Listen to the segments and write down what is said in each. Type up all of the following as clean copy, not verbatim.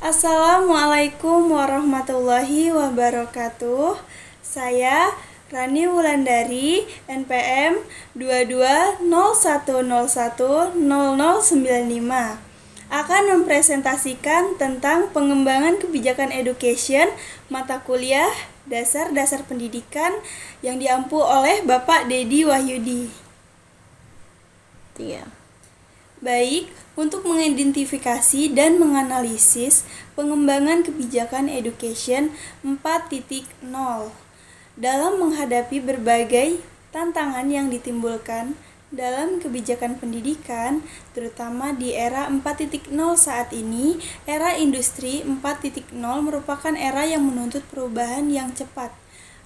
Assalamualaikum warahmatullahi wabarakatuh. Saya Rani Wulandari, NPM 2201010095, akan mempresentasikan tentang pengembangan kebijakan education mata kuliah dasar-dasar pendidikan yang diampu oleh Bapak Dedi Wahyudi. Baik, untuk mengidentifikasi dan menganalisis pengembangan kebijakan education 4.0 dalam menghadapi berbagai tantangan yang ditimbulkan dalam kebijakan pendidikan, terutama di era 4.0 saat ini. Era industri 4.0 merupakan era yang menuntut perubahan yang cepat.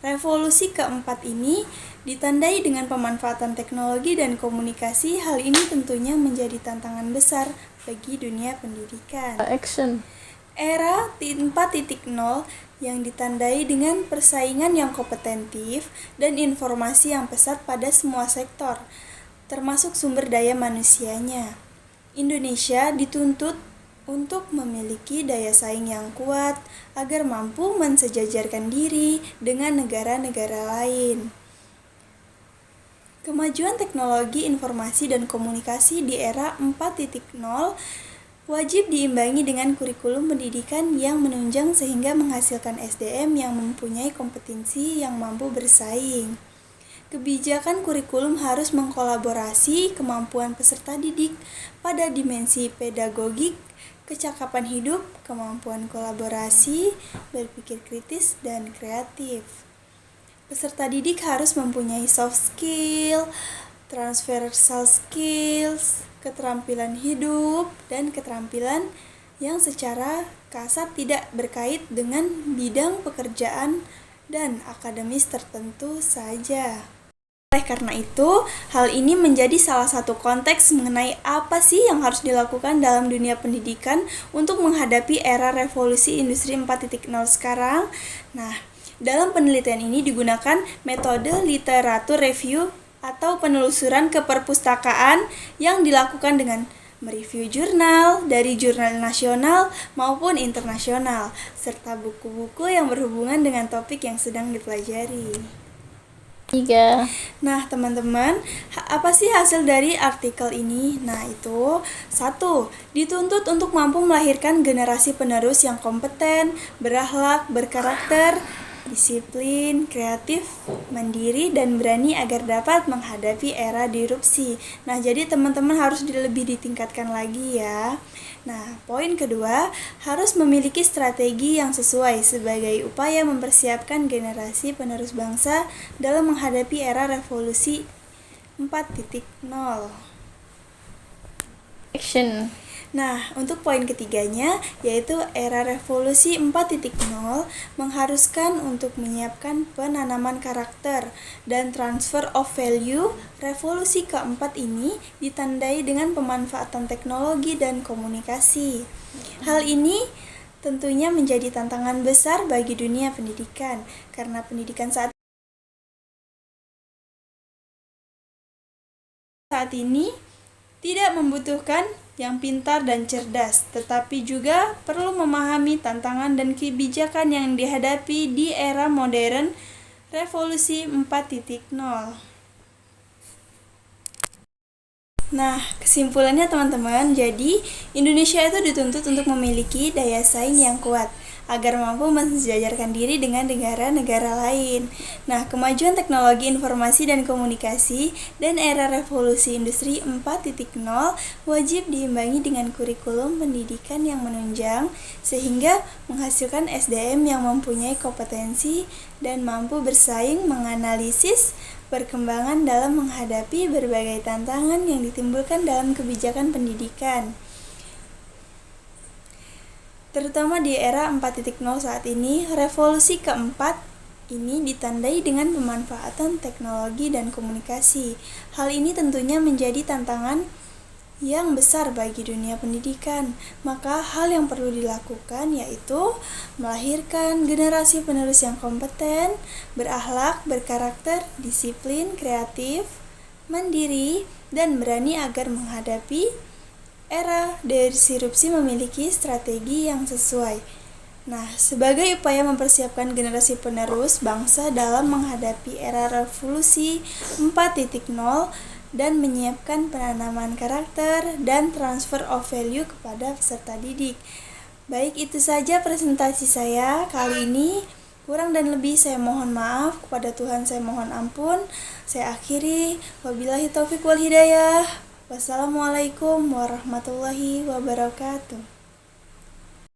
Revolusi keempat ini ditandai dengan pemanfaatan teknologi dan komunikasi. Hal ini tentunya menjadi tantangan besar bagi dunia pendidikan. Era 4.0 yang ditandai dengan persaingan yang kompetitif dan informasi yang pesat pada semua sektor, termasuk sumber daya manusianya. Indonesia dituntut untuk memiliki daya saing yang kuat agar mampu mensejajarkan diri dengan negara-negara lain. Kemajuan teknologi informasi dan komunikasi di era 4.0 wajib diimbangi dengan kurikulum pendidikan yang menunjang sehingga menghasilkan SDM yang mempunyai kompetensi yang mampu bersaing. Kebijakan kurikulum harus mengkolaborasi kemampuan peserta didik pada dimensi pedagogik, kecakapan hidup, kemampuan kolaborasi, berpikir kritis, dan kreatif. Peserta didik harus mempunyai soft skill, transversal skills, keterampilan hidup, dan keterampilan yang secara kasar tidak berkait dengan bidang pekerjaan dan akademis tertentu saja. Oleh karena itu, hal ini menjadi salah satu konteks mengenai apa sih yang harus dilakukan dalam dunia pendidikan untuk menghadapi era revolusi industri 4.0 sekarang. Nah, dalam penelitian ini digunakan metode literatur review atau penelusuran ke perpustakaan yang dilakukan dengan mereview jurnal dari jurnal nasional maupun internasional, serta buku-buku yang berhubungan dengan topik yang sedang dipelajari. Nah, teman-teman, apa sih hasil dari artikel ini? Nah, itu 1. Dituntut untuk mampu melahirkan generasi penerus yang kompeten, berakhlak, berkarakter, disiplin, kreatif, mandiri, dan berani agar dapat menghadapi era disrupsi. Nah, jadi teman-teman harus lebih ditingkatkan lagi ya. Nah, poin kedua, harus memiliki strategi yang sesuai sebagai upaya mempersiapkan generasi penerus bangsa dalam menghadapi era revolusi 4.0. Nah, untuk poin ketiganya, yaitu era revolusi 4.0 mengharuskan untuk menyiapkan penanaman karakter dan transfer of value. Revolusi keempat ini ditandai dengan pemanfaatan teknologi dan komunikasi. Hal ini tentunya menjadi tantangan besar bagi dunia pendidikan, karena pendidikan saat ini tidak membutuhkan yang pintar dan cerdas, tetapi juga perlu memahami tantangan dan kebijakan yang dihadapi di era modern revolusi 4.0. Nah, kesimpulannya teman-teman, jadi Indonesia itu dituntut untuk memiliki daya saing yang kuat agar mampu mensejajarkan diri dengan negara-negara lain. Nah, kemajuan teknologi informasi dan komunikasi dan era revolusi industri 4.0 wajib diimbangi dengan kurikulum pendidikan yang menunjang sehingga menghasilkan SDM yang mempunyai kompetensi dan mampu bersaing menganalisis perkembangan dalam menghadapi berbagai tantangan yang ditimbulkan dalam kebijakan pendidikan. Terutama di era 4.0 saat ini, revolusi keempat ini ditandai dengan pemanfaatan teknologi dan komunikasi. Hal ini tentunya menjadi tantangan yang besar bagi dunia pendidikan. Maka hal yang perlu dilakukan yaitu melahirkan generasi penerus yang kompeten, berakhlak, berkarakter, disiplin, kreatif, mandiri, dan berani agar menghadapi era disrupsi memiliki strategi yang sesuai. Nah, sebagai upaya mempersiapkan generasi penerus bangsa dalam menghadapi era revolusi 4.0 dan menyiapkan penanaman karakter dan transfer of value kepada peserta didik. Baik, itu saja presentasi saya kali ini. Kurang dan lebih saya mohon maaf, kepada Tuhan saya mohon ampun. Saya akhiri, wabillahi taufiq wal hidayah. Wassalamualaikum warahmatullahi wabarakatuh.